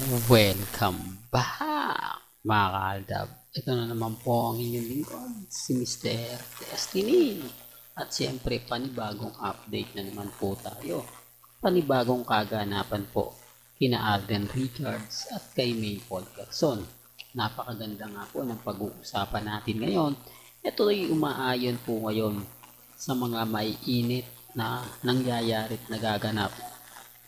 Welcome back, mga kaaldab. Ito na naman po ang inyong lingkod, si Mr. Destiny. At siyempre, panibagong update na naman po tayo. Panibagong kaganapan po kina Alden Richards at kay May Paul Gerson. Napakaganda nga po ng pag-uusapan natin ngayon. Ito ay umaayon po ngayon sa mga maiinit na nangyayari at nagaganap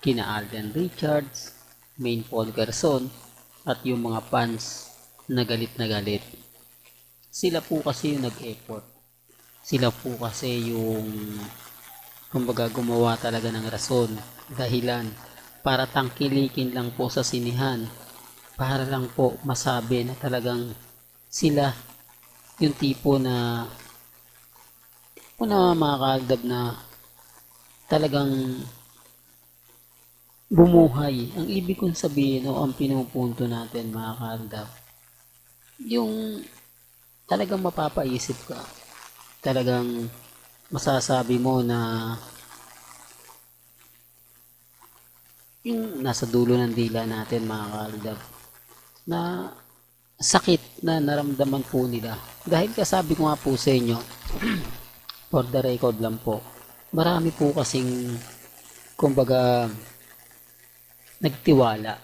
kina Alden Richards, May Paul Gerson at yung mga fans na galit na galit. Sila po kasi yung nag-effort. Sila po kasi yung kumbaga gumawa talaga ng rason, dahilan para tangkilikin lang po sa sinihan, para lang po masabi na talagang sila yung tipo na mga kaaldab na talagang bumuhay. Ang ibig kong sabihin o ang pinupunto natin, mga kaaldab, yung talagang mapapaisip ka, talagang masasabi mo na yung nasa dulo ng dila natin, mga kaaldab, na sakit na naramdaman po nila. Dahil kasabi ko nga po sa inyo, for the record lang po, marami po kasing kumbaga nagtiwala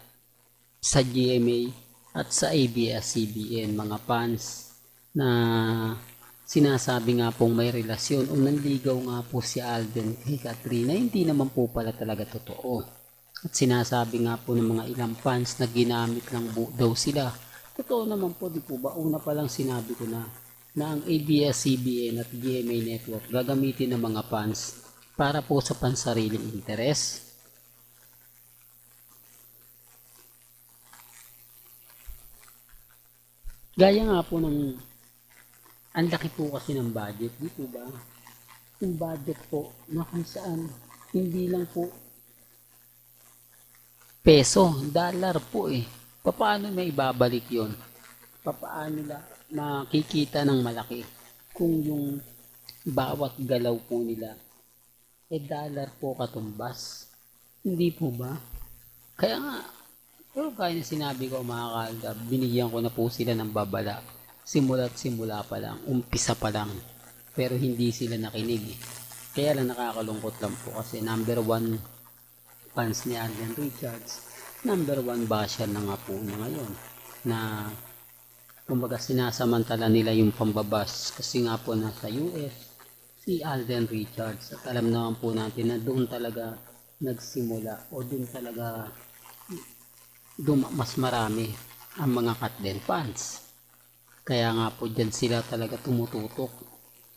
sa GMA at sa ABS-CBN, mga fans na sinasabi nga pong may relasyon o nanligaw nga po si Alden kay Katrina. Hindi naman po pala talaga totoo. At sinasabi nga po ng mga ilang fans na ginamit lang daw sila. Totoo naman po, di po ba? Una pa lang sinabi ko na ang ABS-CBN at GMA Network gagamitin ng mga fans para po sa pansariling interes. Gaya nga po ng ang laki po kasi ng budget, di po ba? Yung budget po na kung saan hindi lang po peso, dollar po eh. Paano may ibabalik yon? Paano nila makikita ng malaki kung yung bawat galaw po nila dollar po katumbas? Hindi po ba? Kaya nga, pero kaya na sinabi ko, mga kaaldab, binigyan ko na po sila ng babala. Simula pa lang, umpisa pa lang. Pero hindi sila nakinig. Kaya lang nakakalungkot lang po kasi number 1 fans ni Alden Richards, number 1 basher na nga po na ngayon. Na kumbaga sinasamantala nila yung pambabas kasi nga po nasa US si Alden Richards. At alam naman po natin na doon talaga nagsimula o doon talaga mas marami ang mga Katden fans. Kaya nga po dyan sila talaga tumututok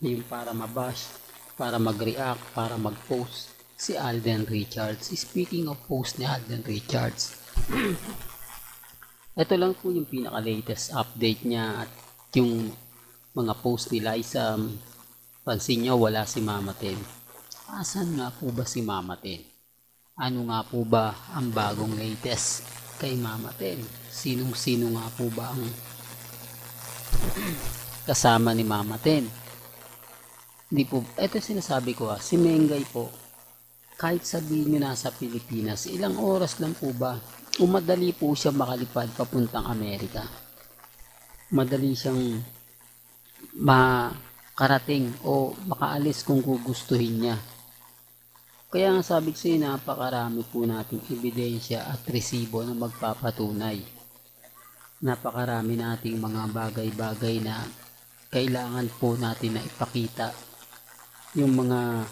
yung para mabash, para mag-react, para mag-post si Alden Richards. Speaking of post ni Alden Richards, ito lang po yung pinaka-latest update niya at yung mga post ni Liza. Pansin nyo, wala si Mama Ten. Asan nga po ba si Mama Ten? Ano nga po ba ang bagong latest kay Mama Ten? Sinong-sino nga po ba ang kasama ni Mama Ten? Hindi po, ito sinasabi ko si Mengay po, kahit sabihin nyo nasa Pilipinas, ilang oras lang po ba, umadali po siya makalipad papuntang Amerika. Madali siyang makarating o makaalis kung gugustuhin niya. Kaya nga sabi ko sa'yo, napakarami po nating ebidensya at resibo na magpapatunay. Napakarami nating mga bagay-bagay na kailangan po natin na ipakita. Yung mga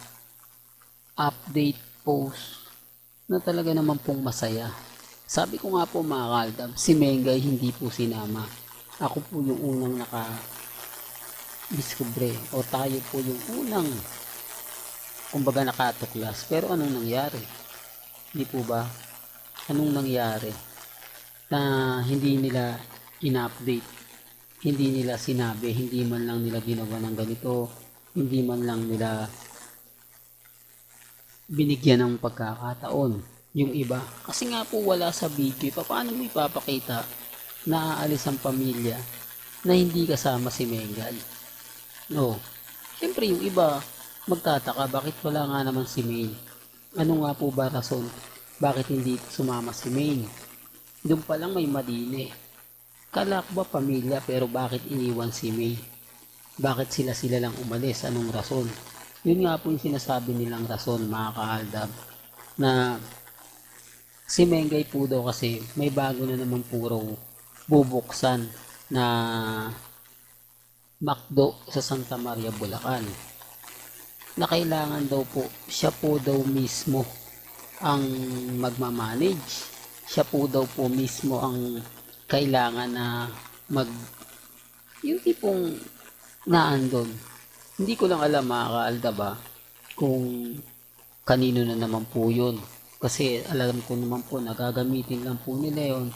update post na talaga naman pong masaya. Sabi ko nga po, mga kaaldab, si Mengay hindi po sinama. Ako po yung unang naka-discover o tayo po yung unang kumbaga nakatuklas. Pero anong nangyari? Hindi po ba? Anong nangyari na hindi nila in-update, hindi nila sinabi, hindi man lang nila ginawa ng ganito, hindi man lang nila binigyan ng pagkakataon yung iba? Kasi nga po wala sa video. Paano mo ipapakita na aalis ang pamilya na hindi kasama si Mengay? No. Siyempre yung iba magtataka, bakit wala nga naman si May? Ano nga po ba rason? Bakit hindi sumama si May? Doon pa lang may mali. Kala ko ba pamilya, pero bakit iniwan si May? Bakit sila lang umalis? Anong rason? Yun nga po yung sinasabi nilang rason, mga kaaldab, na si Mengay po daw kasi may bago na naman puro bubuksan na McDo sa Santa Maria, Bulacan, na kailangan daw po, siya po daw mismo ang magmamanage. Siya po daw po mismo ang kailangan na yung tipong naandon. Hindi ko lang alam, mga kaaldab, kung kanino na naman po yun. Kasi alam ko naman po, nagagamitin lang po nila yun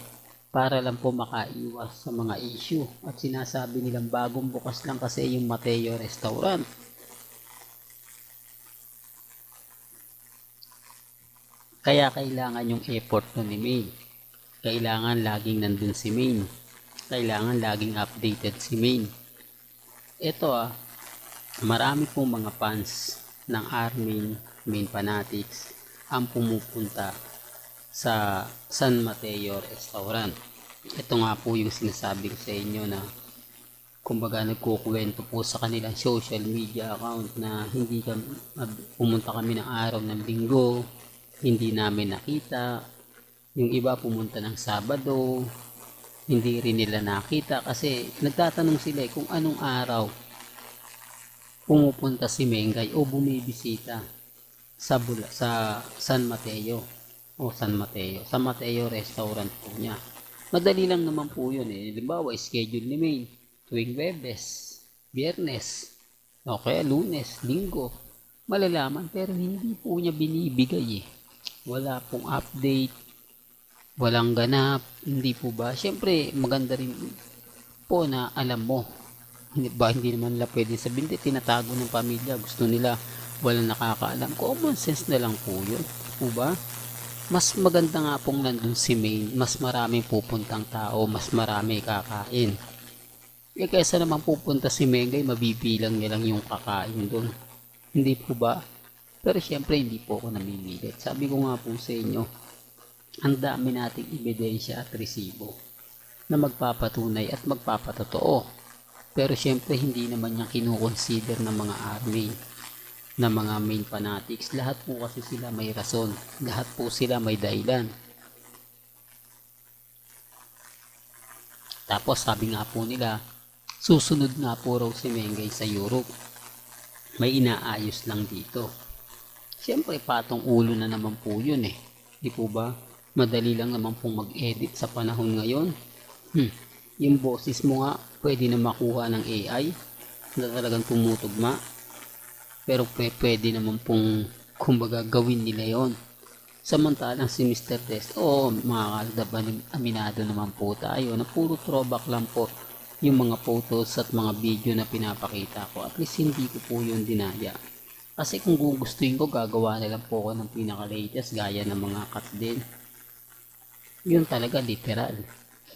para lang po makaiwas sa mga issue. At sinasabi nilang bagong bukas lang kasi yung Mateo Restaurant. Kaya kailangan yung effort ni Main. Kailangan laging nandun si Main. Kailangan laging updated si Main. Ito marami pong mga fans ng Armin Main Fanatics ang pumupunta sa San Mateo Restaurant. Ito nga po yung sinasabi ko sa inyo na kumbaga nagkukwento po sa kanilang social media account na hindi kami pumunta kami ng araw ng linggo, hindi namin nakita. Yung iba pumunta ng Sabado, hindi rin nila nakita kasi nagtatanong sila kung anong araw pumupunta si Mengay o bumibisita sa San Mateo sa Mateo Restaurant po niya. Madali lang naman po yun Halimbawa, schedule ni Main tuwing Webes, Biyernes, o kaya Lunes, Linggo. Malalaman, pero hindi po niya binibigay Wala pong update, walang ganap, hindi po ba? Siyempre, maganda rin po na alam mo. Hindi naman nila pwede sabihin, tinatago ng pamilya, gusto nila walang nakakaalam. Common sense na lang po yun. Po ba? Mas maganda nga pong nandun si Main, mas maraming pupuntang tao, mas marami kakain. Kaysa naman pupunta si Mengay, mabibilang niya lang yung kakain doon. Hindi po ba? Pero syempre hindi po ako namimilit. Sabi ko nga po sa inyo, ang dami nating ebidensya at resibo na magpapatunay at magpapatotoo. Pero syempre hindi naman niya kinukonsider ng mga army, na mga Main Fanatics. Lahat po kasi sila may rason. Lahat po sila may dahilan. Tapos sabi nga po nila, susunod nga po raw si Mengay sa Europe. May inaayos lang dito. Siyempre patong ulo na naman po yun Di po ba? Madali lang naman pong mag-edit sa panahon ngayon. Yung boses mo nga pwede na makuha ng AI na talagang tumutugma. Pero pwede naman pong kumbaga gawin nila yon. Samantalang si Mr. Test, mga kaaldab, aminado naman po tayo na puro throwback lang po yung mga photos at mga video na pinapakita ko. At least hindi ko po yung dinaya. Kasi kung gugustuhin ko, gagawa na lang po ako ng pinaka-latest gaya ng mga cut din. Yun talaga literal.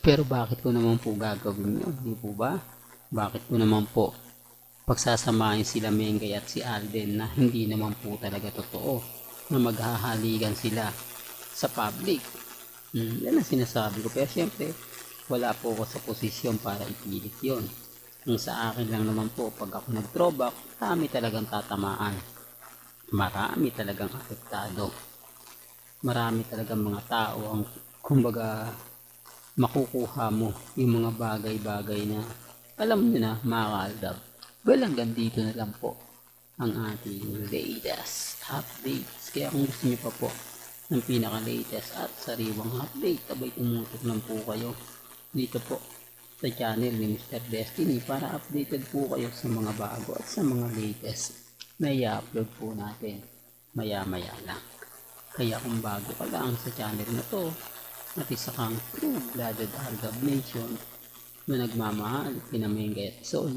Pero bakit ko naman po gagawin yun? Di po ba? Bakit ko naman po pagsasamahin sila Mengay at si Alden na hindi naman po talaga totoo na maghahaligan sila sa public? Yan ang sinasabi ko. Pero syempre, wala po ako sa posisyon para ipilit yon. Kung sa akin lang naman po, pag ako nag-throwback, marami talagang tatamaan. Marami talagang apektado. Marami talagang mga tao ang kumbaga makukuha mo yung mga bagay-bagay na alam nyo na, mga kaaldab. Well, hanggang dito na lang po ang ating latest updates. Kaya kung gusto nyo pa po ng pinaka-latest at sariwang update, abay tumutok lang po kayo dito po sa channel ni Mr. Destiny para updated po kayo sa mga bago at sa mga latest na i-upload po natin maya-maya lang. Kaya kung bago ka lang sa channel na to at isa kang true-blooded Argab Nation na nagmamahal pinamengay at son,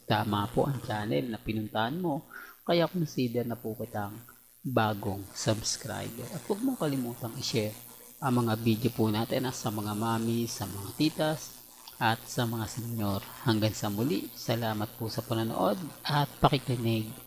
tama po ang channel na pinuntahan mo. Kaya consider na po kitang bagong subscriber. At huwag mo kalimutang i-share ang mga video po natin sa mga mami, sa mga titas, at sa mga senyor. Hanggang sa muli, salamat po sa panonood at pakikinig.